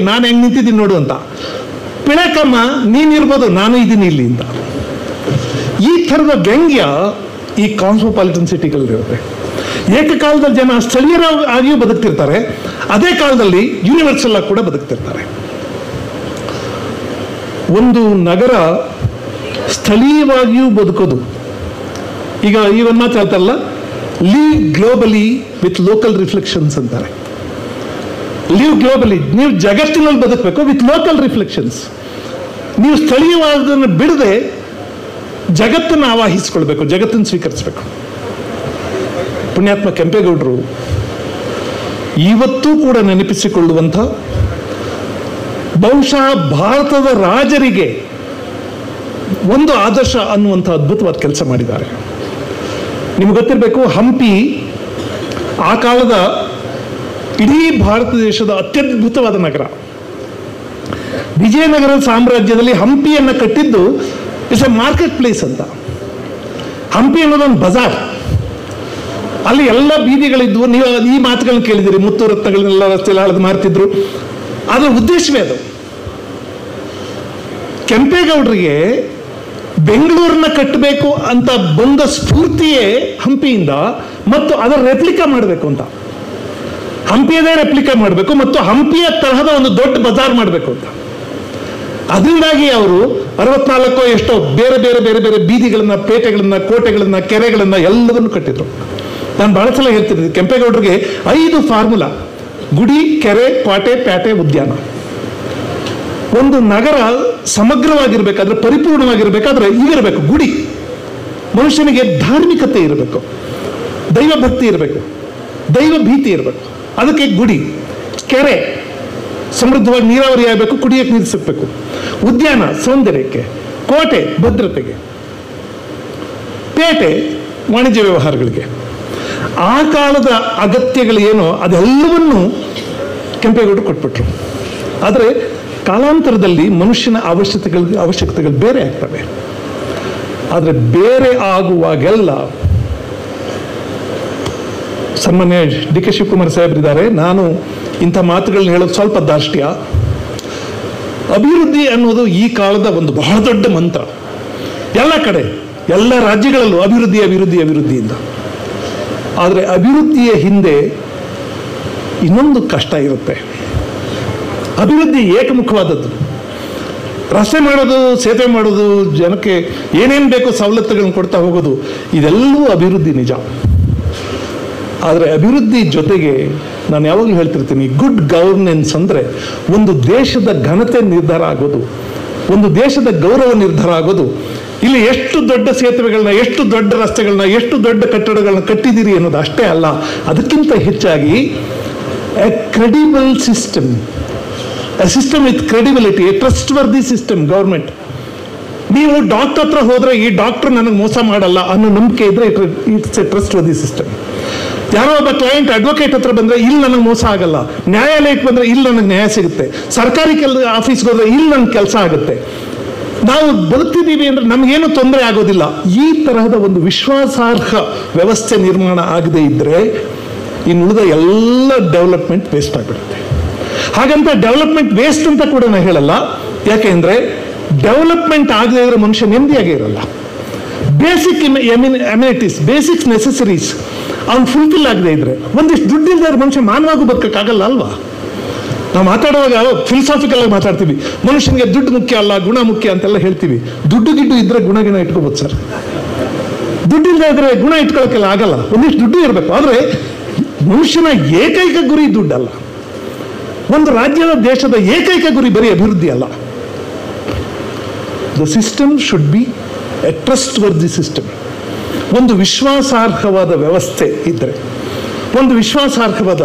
ನಾನು ಹೆಂಗ್ ನಿಂತಿದ್ದೀನಿ ನೋಡು ಅಂತ, ಪಿಳೆಕಮ್ಮ ನೀನಿರ್ಬೋದು, ನಾನು ಇದ್ದೀನಿ ಇಲ್ಲಿ ಅಂತ. ಈ ಥರದ ವ್ಯಂಗ್ಯ ಈ ಕಾಸ್ಮೋಪಾಲಿಟನ್ ಸಿಟಿಗಳಿರುತ್ತೆ. ಏಕಕಾಲದಲ್ಲಿ ಜನ ಸ್ಥಳೀಯರಾಗಿಯೂ ಬದುಕ್ತಿರ್ತಾರೆ, ಅದೇ ಕಾಲದಲ್ಲಿ ಯೂನಿವರ್ಸಲ್ ಆಗಿ ಕೂಡ ಬದುಕ್ತಿರ್ತಾರೆ. ಒಂದು ನಗರ ಸ್ಥಳೀಯವಾಗಿಯೂ ಬದುಕೋದು, ಈಗ ಇವನ್ ಮಾತು ಹೇಳ್ತಾರಲ್ಲ, leave globally with local reflections ಅಂತಾರೆ. ಲೀವ್ ಗ್ಲೋಬಲಿ, ನೀವು ಜಗತ್ತಿನಲ್ಲಿ ಬದುಕಬೇಕು ವಿತ್ ಲೋಕಲ್ ರಿಫ್ಲೆಕ್ಷನ್ಸ್. ನೀವು ಸ್ಥಳೀಯವಾದನ್ನು ಬಿಡದೆ ಜಗತ್ತನ್ನು ಆವಾಹಿಸಿಕೊಳ್ಬೇಕು, ಜಗತ್ತನ್ನು ಸ್ವೀಕರಿಸಬೇಕು. ಪುಣ್ಯಾತ್ಮ ಕೆಂಪೇಗೌಡರು ಇವತ್ತೂ ಕೂಡ ನೆನಪಿಸಿಕೊಳ್ಳುವಂಥ, ಬಹುಶಃ ಭಾರತದ ರಾಜರಿಗೆ ಒಂದು ಆದರ್ಶ ಅನ್ನುವಂಥ ಅದ್ಭುತವಾದ ಕೆಲಸ ಮಾಡಿದ್ದಾರೆ. ನಿಮ್ಗೆ ಗೊತ್ತಿರಬೇಕು, ಹಂಪಿ ಆ ಕಾಲದ ಇಡೀ ಭಾರತ ದೇಶದ ಅತ್ಯದ್ಭುತವಾದ ನಗರ. ವಿಜಯನಗರ ಸಾಮ್ರಾಜ್ಯದಲ್ಲಿ ಹಂಪಿಯನ್ನು ಕಟ್ಟಿದ್ದು ಇಟ್ಸ್ ಎ ಮಾರ್ಕೆಟ್ ಪ್ಲೇಸ್ ಅಂತ. ಹಂಪಿ ಅನ್ನೋದೊಂದು ಬಜಾರ್. ಅಲ್ಲಿ ಎಲ್ಲ ಬೀದಿಗಳಿದ್ವು. ನೀವು ಈ ಮಾತುಗಳನ್ನ ಕೇಳಿದಿರಿ, ಮುತ್ತು ರತ್ನಗಳನ್ನೆಲ್ಲ ರಸ್ತೆಯಲ್ಲಿ ಹಳದು ಮಾರ್ತಿದ್ರು. ಅದರ ಉದ್ದೇಶವೇ ಅದು. ಕೆಂಪೇಗೌಡರಿಗೆ ಬೆಂಗಳೂರನ್ನ ಕಟ್ಟಬೇಕು ಅಂತ ಬಂದ ಸ್ಫೂರ್ತಿಯೇ ಹಂಪಿಯಿಂದ, ಮತ್ತು ಅದರ ರೆಪ್ಲಿಕಾ ಮಾಡಬೇಕು ಅಂತ. ಹಂಪಿಯದೇ ರೆಪ್ಲಿಕಾ ಮಾಡಬೇಕು ಮತ್ತು ಹಂಪಿಯ ತರಹದ ಒಂದು ದೊಡ್ಡ ಬಜಾರ್ ಮಾಡಬೇಕು ಅಂತ. ಅದರಿಂದಾಗಿ ಅವರು 64 ಎಷ್ಟೋ ಬೇರೆ ಬೇರೆ ಬೇರೆ ಬೇರೆ ಬೀದಿಗಳನ್ನ, ಪೇಟೆಗಳನ್ನ, ಕೋಟೆಗಳನ್ನ, ಕೆರೆಗಳನ್ನ ಎಲ್ಲವನ್ನೂ ಕಟ್ಟಿದ್ರು. ನಾನು ಬಹಳ ಸಲ ಹೇಳ್ತಿದ್ದೆ, ಕೆಂಪೇಗೌಡರಿಗೆ 5 ಫಾರ್ಮುಲಾ: ಗುಡಿ, ಕೆರೆ, ಕೋಟೆ, ಪ್ಯಾಟೆ, ಉದ್ಯಾನ. ಒಂದು ನಗರ ಸಮಗ್ರವಾಗಿರ್ಬೇಕಾದ್ರೆ, ಪರಿಪೂರ್ಣವಾಗಿರ್ಬೇಕಾದ್ರೆ ಇದಿರಬೇಕು: ಗುಡಿ, ಮನುಷ್ಯನಿಗೆ ಧಾರ್ಮಿಕತೆ ಇರಬೇಕು, ದೈವ ಭಕ್ತಿ ಇರಬೇಕು, ದೈವ ಭೀತಿ ಇರಬೇಕು. ಅದಕ್ಕೆ ಗುಡಿ, ಕೆರೆ ಸಮೃದ್ಧವಾಗಿ ನೀರಾವರಿ ಆಗಬೇಕು, ಕುಡಿಯಕ್ಕೆ ನೀರು ಸಿಗಬೇಕು, ಉದ್ಯಾನ ಸೌಂದರ್ಯಕ್ಕೆ, ಕೋಟೆ ಭದ್ರತೆಗೆ, ಪೇಟೆ ವಾಣಿಜ್ಯ ವ್ಯವಹಾರಗಳಿಗೆ. ಆ ಕಾಲದ ಅಗತ್ಯಗಳು ಏನೋ ಅದೆಲ್ಲವನ್ನೂ ಕೆಂಪೇಗೌಡರು ಕೊಟ್ಬಿಟ್ರು. ಆದರೆ ಕಾಲಾಂತರದಲ್ಲಿ ಮನುಷ್ಯನ ಅವಶ್ಯಕತೆಗಳು ಬೇರೆ ಆಗ್ತವೆ. ಆದರೆ ಬೇರೆ ಆಗುವಾಗೆಲ್ಲ ಸನ್ಮಾನ್ಯ ಡಿ ಕೆ ಶಿವಕುಮಾರ್ ಸಾಹೇಬ್ರಿದ್ದಾರೆ, ನಾನು ಇಂಥ ಮಾತುಗಳನ್ನ ಹೇಳೋದು ಸ್ವಲ್ಪ ದಾಷ್ಟ್ಯ. ಅಭಿವೃದ್ಧಿ ಅನ್ನೋದು ಈ ಕಾಲದ ಒಂದು ಬಹಳ ದೊಡ್ಡ ಮಂತ್ರ. ಎಲ್ಲ ಕಡೆ ಎಲ್ಲ ರಾಜ್ಯಗಳಲ್ಲೂ ಅಭಿವೃದ್ಧಿ ಅಭಿವೃದ್ಧಿ ಅಭಿವೃದ್ಧಿಯಿಂದ. ಆದರೆ ಅಭಿವೃದ್ಧಿಯ ಹಿಂದೆ ಇನ್ನೊಂದು ಕಷ್ಟ ಇರುತ್ತೆ. ಅಭಿವೃದ್ಧಿ ಏಕಮುಖವಾದದ್ದು. ರಸ್ತೆ ಮಾಡೋದು, ಸೇತುವೆ ಮಾಡೋದು, ಜನಕ್ಕೆ ಏನೇನು ಬೇಕೋ ಸವಲತ್ತುಗಳನ್ನು ಕೊಡ್ತಾ ಹೋಗೋದು, ಇದೆಲ್ಲವೂ ಅಭಿವೃದ್ಧಿ ನಿಜ. ಆದರೆ ಅಭಿವೃದ್ಧಿ ಜೊತೆಗೆ ನಾನು ಯಾವಾಗಲೂ ಹೇಳ್ತಿರ್ತೀನಿ, ಗುಡ್ ಗವರ್ನೆನ್ಸ್ ಅಂದರೆ ಒಂದು ದೇಶದ ಘನತೆ ನಿರ್ಧಾರ ಆಗೋದು, ಒಂದು ದೇಶದ ಗೌರವ ನಿರ್ಧಾರ ಆಗೋದು. ಇಲ್ಲಿ ಎಷ್ಟು ದೊಡ್ಡ ಸೇತುವೆಗಳನ್ನ, ಎಷ್ಟು ದೊಡ್ಡ ರಸ್ತೆಗಳನ್ನ, ಎಷ್ಟು ದೊಡ್ಡ ಕಟ್ಟಡಗಳನ್ನ ಕಟ್ಟಿದ್ದೀರಿ ಅನ್ನೋದು ಅಷ್ಟೇ ಅಲ್ಲ, ಅದಕ್ಕಿಂತ ಹೆಚ್ಚಾಗಿ A credible system, A system with credibility, A trust worthy system. Government, ನೀವು ಡಾಕ್ಟರ್ ಹತ್ರ ಹೋದ್ರೆ ಈ ಡಾಕ್ಟರ್ ನನಗೆ ಮೋಸ ಮಾಡಲ್ಲ ಅನ್ನೋ ನಂಬಿಕೆ ಇದ್ರೆ it's A trust worthy system. ಯಾರೋ ಒಬ್ಬ ಕ್ಲೈಂಟ್ ಅಡ್ವೊಕೇಟ್ ಹತ್ರ ಬಂದ್ರೆ ಇಲ್ಲಿ ನನಗೆ ಮೋಸ ಆಗಲ್ಲ, ನ್ಯಾಯಾಲಯಕ್ಕೆ ಬಂದ್ರೆ ಇಲ್ಲಿ ನನಗೆ ನ್ಯಾಯ ಸಿಗುತ್ತೆ, ಸರ್ಕಾರಿ ಆಫೀಸ್ಗೆ ಹೋದ್ರೆ ಇಲ್ಲಿ ನನಗೆ ಕೆಲಸ ಆಗುತ್ತೆ, ನಾವು ಬದುಕ್ತಿದ್ದೀವಿ ಅಂದ್ರೆ ನಮಗೇನು ತೊಂದರೆ ಆಗೋದಿಲ್ಲ. ಈ ತರಹದ ಒಂದು ವಿಶ್ವಾಸಾರ್ಹ ವ್ಯವಸ್ಥೆ ನಿರ್ಮಾಣ ಆಗದೆ ಇದ್ರೆ ಇನ್ನುಳಿದ ಎಲ್ಲ ಡೆವಲಪ್ಮೆಂಟ್ ವೇಸ್ಟ್ ಆಗಿಬಿಡುತ್ತೆ. ಹಾಗಂತ ಡೆವಲಪ್ಮೆಂಟ್ ವೇಸ್ಟ್ ಅಂತ ಕೂಡ ನಾನು ಹೇಳಲ್ಲ. ಯಾಕೆಂದ್ರೆ ಡೆವಲಪ್ಮೆಂಟ್ ಆಗದೆ ಇದ್ರೆ ಮನುಷ್ಯ ನೆಮ್ಮದಿಯಾಗೇ ಇರಲ್ಲ. ಬೇಸಿಕ್ ಅಮ್ಯುನಿಟೀಸ್, ಬೇಸಿಕ್ ನೆಸೆಸರೀಸ್ ಅವ್ನು ಫುಲ್ಫಿಲ್ ಆಗದೆ ಇದ್ರೆ, ಒಂದಿಷ್ಟು ದುಡ್ಡಿಲ್ಲದೆ ಮನುಷ್ಯ ಮಾನವಾಗೂ ಬದುಕಕ್ಕಾಗಲ್ಲ ಅಲ್ವಾ? ನಾವು ಮಾತಾಡುವಾಗ ಫಿಲಸಾಫಿಕಲ್ ಆಗಿ ಮಾತಾಡ್ತೀವಿ, ಮನುಷ್ಯನಿಗೆ ದುಡ್ಡು ಮುಖ್ಯ ಅಲ್ಲ ಗುಣ ಮುಖ್ಯ ಅಂತೆಲ್ಲ ಹೇಳ್ತೀವಿ. ದುಡ್ಡು ಇದ್ರೆ ಗುಣ ಇಟ್ಕೋಬೋದು ಸರ್. ದುಡ್ಡಿಲ್ಲದೆ ಇದ್ರೆ ಗುಣ ಇಟ್ಕೊಳ್ಳೋಕ್ಕೆಲ್ಲ ಆಗಲ್ಲ. ಒಂದಿಷ್ಟು ದುಡ್ಡು ಇರಬೇಕು. ಆದರೆ ಮನುಷ್ಯನ ಏಕೈಕ ಗುರಿ ದುಡ್ಡಲ್ಲ. ಒಂದು ರಾಜ್ಯದ ದೇಶದ ಏಕೈಕ ಗುರಿ ಬರೀ ಅಭಿವೃದ್ಧಿ ಅಲ್ಲ. The system should be A trust worthy system. ಒಂದು ವಿಶ್ವಾಸಾರ್ಹವಾದ ವ್ಯವಸ್ಥೆ ಇದ್ದರೆ, ಒಂದು ವಿಶ್ವಾಸಾರ್ಹವಾದ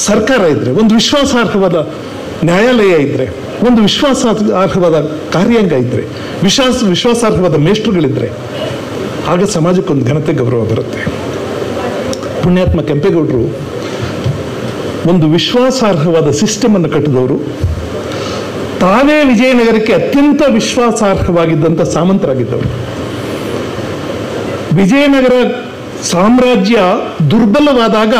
ಸರ್ಕಾರ ಇದ್ದರೆ, ಒಂದು ವಿಶ್ವಾಸಾರ್ಹವಾದ ನ್ಯಾಯಾಲಯ ಇದ್ದರೆ, ಒಂದು ವಿಶ್ವಾಸಾರ್ಹವಾದ ಕಾರ್ಯಾಂಗ ಇದ್ದರೆ, ವಿಶ್ವಾಸಾರ್ಹವಾದ ಮೇಷ್ಟ್ರುಗಳಿದ್ದರೆ, ಆಗ ಸಮಾಜಕ್ಕೊಂದು ಘನತೆ ಗೌರವ ಬರುತ್ತೆ. ಪುಣ್ಯಾತ್ಮ ಕೆಂಪೇಗೌಡರು ಒಂದು ವಿಶ್ವಾಸಾರ್ಹವಾದ ಸಿಸ್ಟಮ್ ಅನ್ನು ಕಟ್ಟಿದವರು. ತಾವೇ ವಿಜಯನಗರಕ್ಕೆ ಅತ್ಯಂತ ವಿಶ್ವಾಸಾರ್ಹವಾಗಿದ್ದಂಥ ಸಾಮಂತರಾಗಿದ್ದವರು. ವಿಜಯನಗರ ಸಾಮ್ರಾಜ್ಯ ದುರ್ಬಲವಾದಾಗ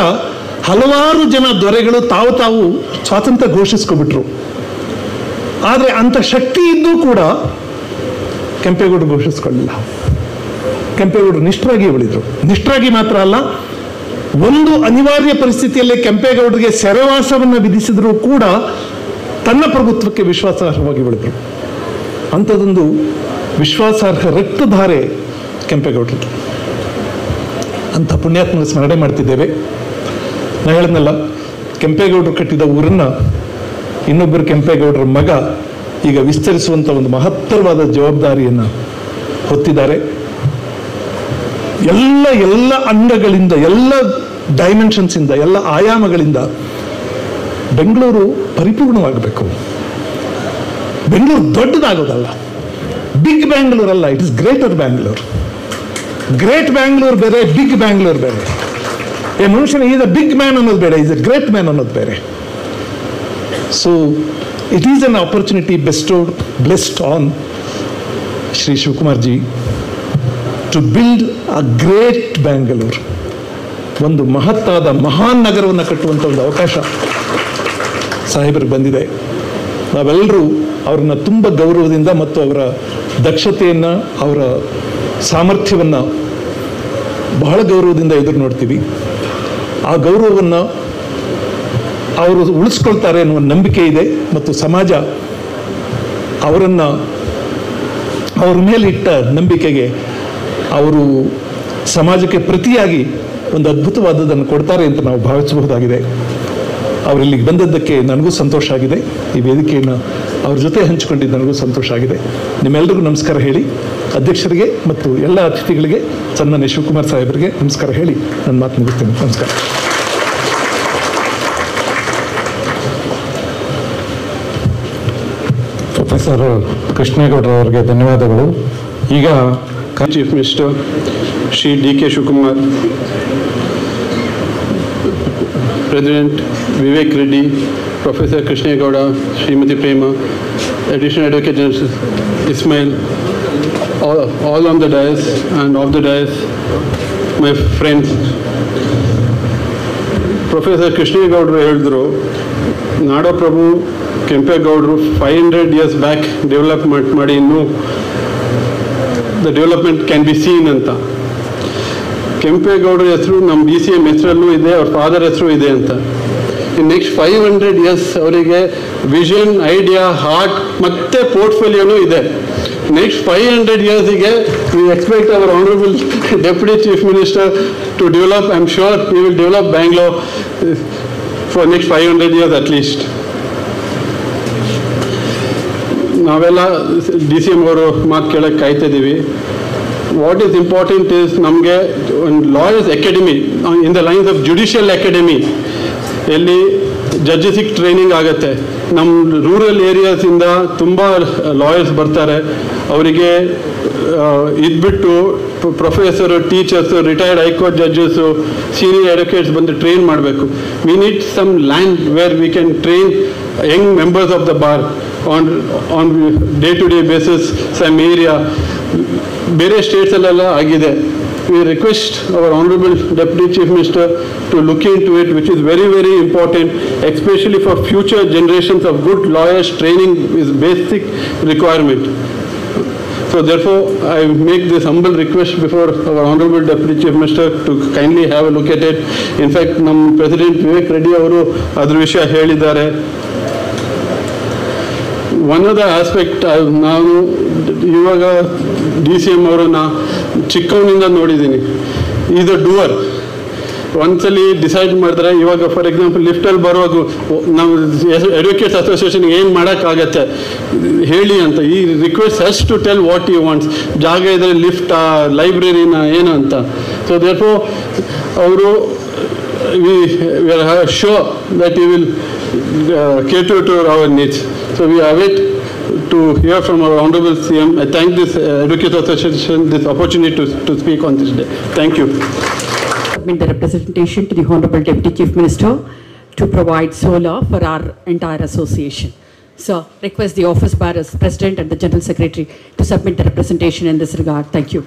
ಹಲವಾರು ಜನ ದೊರೆಗಳು ತಾವು ಸ್ವಾತಂತ್ರ್ಯ ಘೋಷಿಸ್ಕೊಬಿಟ್ರು. ಆದರೆ ಅಂಥ ಶಕ್ತಿ ಇದ್ದೂ ಕೂಡ ಕೆಂಪೇಗೌಡರು ಘೋಷಿಸ್ಕೊಳ್ಳಿಲ್ಲ. ಕೆಂಪೇಗೌಡರು ನಿಷ್ಠರಾಗಿ ಉಳಿದ್ರು. ನಿಷ್ಠರಾಗಿ ಮಾತ್ರ ಅಲ್ಲ, ಒಂದು ಅನಿವಾರ್ಯ ಪರಿಸ್ಥಿತಿಯಲ್ಲಿ ಕೆಂಪೇಗೌಡರಿಗೆ ಸೆರೆವಾಸವನ್ನು ವಿಧಿಸಿದರೂ ಕೂಡ ತನ್ನ ಪ್ರಭುತ್ವಕ್ಕೆ ವಿಶ್ವಾಸಾರ್ಹವಾಗಿ ಉಳಿದ್ರು. ಅಂಥದ್ದೊಂದು ವಿಶ್ವಾಸಾರ್ಹ ರಕ್ತಧಾರೆ ಕೆಂಪೇಗೌಡರು. ಅಂಥ ಪುಣ್ಯಾತ್ಮನ ಸ್ಮರಣೆ ಮಾಡ್ತಿದ್ದೇವೆ. ನಾನು ಹೇಳಿದ್ನಲ್ಲ, ಕೆಂಪೇಗೌಡರು ಕಟ್ಟಿದ ಊರನ್ನು ಇನ್ನೊಬ್ಬರು ಕೆಂಪೇಗೌಡರ ಮಗ ಈಗ ವಿಸ್ತರಿಸುವಂಥ ಒಂದು ಮಹತ್ತರವಾದ ಜವಾಬ್ದಾರಿಯನ್ನು ಹೊತ್ತಿದ್ದಾರೆ. ಎಲ್ಲ ಅಂಗಗಳಿಂದ, ಎಲ್ಲ ಡೈಮೆನ್ಷನ್ಸಿಂದ, ಎಲ್ಲ ಆಯಾಮಗಳಿಂದ ಬೆಂಗಳೂರು ಪರಿಪೂರ್ಣವಾಗಬೇಕು. ಬೆಂಗಳೂರು ದೊಡ್ಡದಾಗೋದಲ್ಲ, ಬಿಗ್ ಬ್ಯಾಂಗ್ಳೂರ್ ಅಲ್ಲ, it is greater Bangalore. Great Bangalore ಬೇರೆ, ಬಿಗ್ ಬ್ಯಾಂಗ್ಳೂರ್ ಬೇರೆ. ಈ ಮನುಷ್ಯನ ಈಸ್ ಅ ಬಿಗ್ ಮ್ಯಾನ್ ಅನ್ನೋದು ಬೇರೆ, ಈಸ್ ಅ ಗ್ರೇಟ್ ಮ್ಯಾನ್ ಅನ್ನೋದು ಬೇರೆ. So it is an opportunity blessed on Shri Shivakumar ji to build a great Bangalore. ಒಂದು ಮಹತ್ತಾದ ಮಹಾನ್ ನಗರವನ್ನು ಕಟ್ಟುವಂಥ ಒಂದು ಅವಕಾಶ ಸಾಹೇಬರಿಗೆ ಬಂದಿದೆ. ನಾವೆಲ್ಲರೂ ಅವ್ರನ್ನ ತುಂಬ ಗೌರವದಿಂದ ಮತ್ತು ಅವರ ದಕ್ಷತೆಯನ್ನು, ಅವರ ಸಾಮರ್ಥ್ಯವನ್ನು ಬಹಳ ಗೌರವದಿಂದ ಎದುರು ನೋಡ್ತೀವಿ. ಆ ಗೌರವವನ್ನು ಅವರು ಉಳಿಸ್ಕೊಳ್ತಾರೆ ಅನ್ನುವ ನಂಬಿಕೆ ಇದೆ. ಮತ್ತು ಸಮಾಜ ಅವರನ್ನು, ಅವ್ರ ಮೇಲೆ ಇಟ್ಟ ನಂಬಿಕೆಗೆ ಅವರು ಸಮಾಜಕ್ಕೆ ಪ್ರತಿಯಾಗಿ ಒಂದು ಅದ್ಭುತವಾದದ್ದನ್ನು ಕೊಡ್ತಾರೆ ಅಂತ ನಾವು ಭಾವಿಸಬಹುದಾಗಿದೆ. ಅವರಿಲ್ಲಿಗೆ ಬಂದದ್ದಕ್ಕೆ ನನಗೂ ಸಂತೋಷ ಆಗಿದೆ. ಈ ವೇದಿಕೆಯನ್ನು ಅವ್ರ ಜೊತೆ ಹಂಚಿಕೊಂಡಿದ್ದು ನನಗೂ ಸಂತೋಷ ಆಗಿದೆ. ನಿಮ್ಮೆಲ್ಲರಿಗೂ ನಮಸ್ಕಾರ ಹೇಳಿ ಅಧ್ಯಕ್ಷರಿಗೆ ಮತ್ತು ಎಲ್ಲ ಅತಿಥಿಗಳಿಗೆ ಸನ್ಮಾನ್ಯ ಶಿವಕುಮಾರ್ ಸಾಹೇಬರಿಗೆ ನಮಸ್ಕಾರ ಹೇಳಿ ನನ್ನ ಮಾತು ಮುಗಿಸ್ತೀನಿ. ನಮಸ್ಕಾರ. ಪ್ರೊಫೆಸರ್ ಕೃಷ್ಣೇಗೌಡರವರಿಗೆ ಧನ್ಯವಾದಗಳು. ಈಗ chief minister Shri D.K. Shivakumar, president Vivek Reddy, professor Krishnegowda, Shrimati Prema, Additional Advocate General Ismail, all on the dais and off the dais, my friends. Professor ಕೃಷ್ಣೇಗೌಡರು ಹೇಳಿದ್ರು, ನಾಡಪ್ರಭು ಕೆಂಪೇಗೌಡರು 500 years ಬ್ಯಾಕ್ ಡೆವಲಪ್ಮೆಂಟ್ ಮಾಡಿ ಇನ್ನೂ the development can be seen ಅಂತ. ಕೆಂಪೇಗೌಡರ ಹೆಸರು ನಮ್ಮ DCM ಹೆಸರಲ್ಲೂ ಇದೆ, ಅವ್ರ ಫಾದರ್ ಹೆಸರು ಇದೆ ಅಂತ. ಇನ್ ನೆಕ್ಸ್ಟ್ 500 years ಅವರಿಗೆ ವಿಷನ್, ಐಡಿಯಾ, ಹಾರ್ಟ್ ಮತ್ತೆ ಪೋರ್ಟ್ಫೋಲಿಯೋನೂ ಇದೆ. ನೆಕ್ಸ್ಟ್ 500 yearsಗೆ we expect our honourable deputy chief minister to develop. I am sure he will develop Bangalore for next 500 years at least. ನಾವೆಲ್ಲ DCM ಅವರು ಮಾತು ಕೇಳಕ್ಕೆ ಕಾಯ್ತಿದ್ದೀವಿ. ವಾಟ್ ಈಸ್ ಇಂಪಾರ್ಟೆಂಟ್ ಈಸ್ ನಮಗೆ ಒಂದು lawyers academy in the lines of judicial academy ಎಲ್ಲಿ ಜಡ್ಜಸಿಗೆ training ಆಗುತ್ತೆ. ನಮ್ಮ ರೂರಲ್ ಏರಿಯಾಸಿಂದ ತುಂಬ ಲಾಯರ್ಸ್ ಬರ್ತಾರೆ. ಅವರಿಗೆ ಇದ್ಬಿಟ್ಟು professor, teachers, retired high court judges, senior advocates ಬಂದು ಟ್ರೈನ್ ಮಾಡಬೇಕು. We need some land where we can train young members of the bar on day to day basis. Some area ಬೇರೆ ಸ್ಟೇಟ್ಸಲ್ಲೆಲ್ಲ ಆಗಿದೆ. We request our Honorable Deputy Chief Minister to look into it, which is very, very important, especially for future generations of good lawyers. Training is basic requirement. So therefore, I make this humble request before our Honorable Deputy Chief Minister to kindly have a look at it. In fact, ನಮ್ಮ President Vivek Reddy ಅವರು ಅದ್ರ ವಿಷಯ ಹೇಳಿದ್ದಾರೆ. One of the aspect ನಾನು ಇವಾಗ DCM ಅವರನ್ನ ಚಿಕ್ಕವನಿಂದ ನೋಡಿದ್ದೀನಿ. Is a doer. ಒಂದ್ಸಲಿ ಡಿಸೈಡ್ ಮಾಡಿದ್ರೆ, ಇವಾಗ ಫಾರ್ ಎಕ್ಸಾಂಪಲ್ ಲಿಫ್ಟಲ್ಲಿ ಬರುವಾಗ ನಾವು ಅಡ್ವೊಕೇಟ್ಸ್ ಅಸೋಸಿಯೇಷನ್ ಏನು ಮಾಡೋಕ್ಕಾಗತ್ತೆ ಹೇಳಿ ಅಂತ. ಈ request has to tell what you wants. ಜಾಗ ಇದ್ರೆ ಲಿಫ್ಟಾ, ಲೈಬ್ರರಿನ ಏನು ಅಂತ. ಸೊ ದೇರ್ಫೋರ್ ಅವರು we are sure that he will cater to our needs. So we await to hear from our Honorable CM. I thank this Advocate Association this opportunity to speak on this day. Thank you. Submit the representation to the Honorable Deputy Chief Minister to provide solar for our entire association. So request the office bearers, President and the General Secretary to submit the representation in this regard. Thank you.